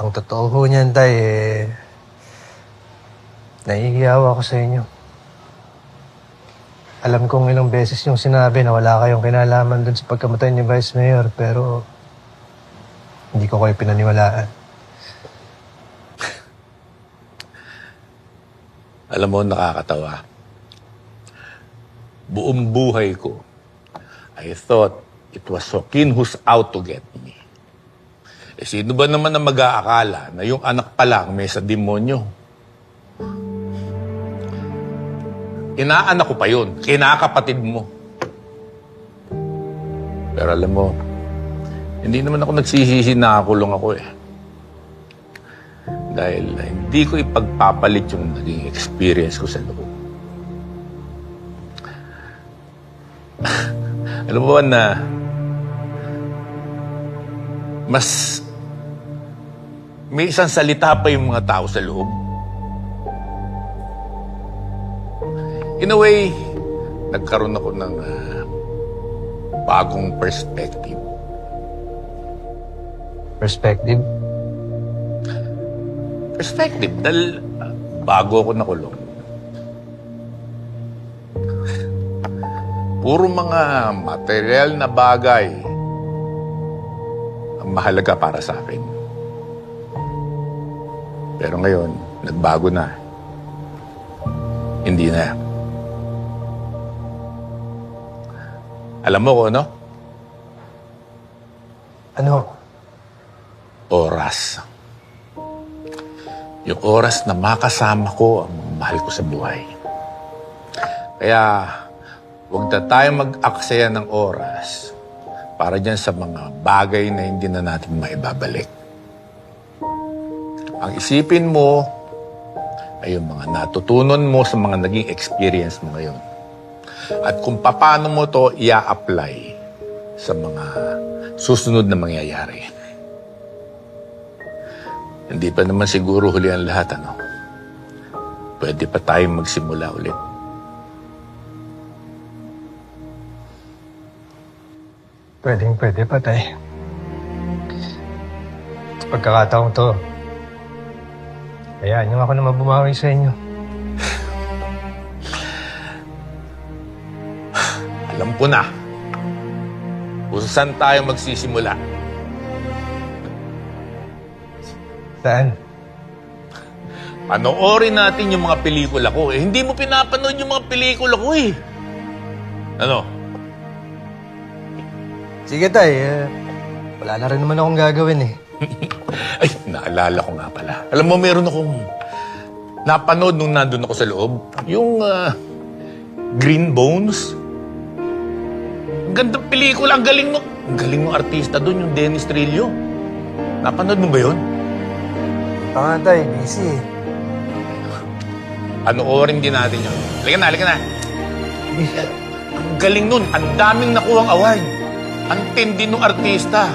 Ang totoo ho niyan, Tay, nahihiyaw ako sa inyo. Alam kong ilang beses yung sinabi na wala kayong kinalaman dun sa pagkamatay ni Vice Mayor, pero hindi ko kayo pinaniwalaan. Alam mo, nakakatawa. Buong buhay ko, I thought it was Joaquin who's out to get me. Eh, sino ba naman ang mag-aakala na yung anak pa lang may sa demonyo? Inaanak ko pa yun, kinakapatid mo. Pero alam mo, hindi naman ako nagsisisi na nakulong ako eh. Dahil hindi ko ipagpapalit yung naging experience ko sa loob. Alam mo ba na mas may isang salita pa yung mga tao sa loob? In a way, nagkaroon ako ng bagong perspective. Perspective? Perspective, dahil bago ako nakulong. Puro mga material na bagay ang mahalaga para sa akin. Pero ngayon, nagbago na. Hindi na. Alam mo ko, no? Ano? Oras. Yung oras na makasama ko ang mahal ko sa buhay. Kaya, huwag na tayo mag-aksaya ng oras para dyan sa mga bagay na hindi na natin maibabalik. Ang isipin mo ay yung mga natutunan mo sa mga naging experience mo ngayon. At kung paano mo to i-apply sa mga susunod na mangyayari. Hindi pa naman siguro huli ang lahat, ano? Pwede pa tayong magsimula ulit. Pwede pa, Tay. Sa pagkakataong to, hayaan niyo ako na mabumawi sa inyo. Alam ko na kung saan tayo magsisimula. Saan? Panoorin natin yung mga pelikula ko. Eh, hindi mo pinapanood yung mga pelikula ko eh. Ano? Sige, Tay. Wala na rin naman akong gagawin eh. Ay, naalala ko nga pala. Alam mo, meron akong napanood nung nandun ako sa loob. Yung Green Bones. Ang gandang pelikula. Ang galing ng artista doon, yung Dennis Trillo. Napanood mo ba yun? Tanga, Tay. Busy eh. Panoorin din natin yun. Halika na. Ang galing nun. Ang daming nakuhang award. Ang tindi ng artista.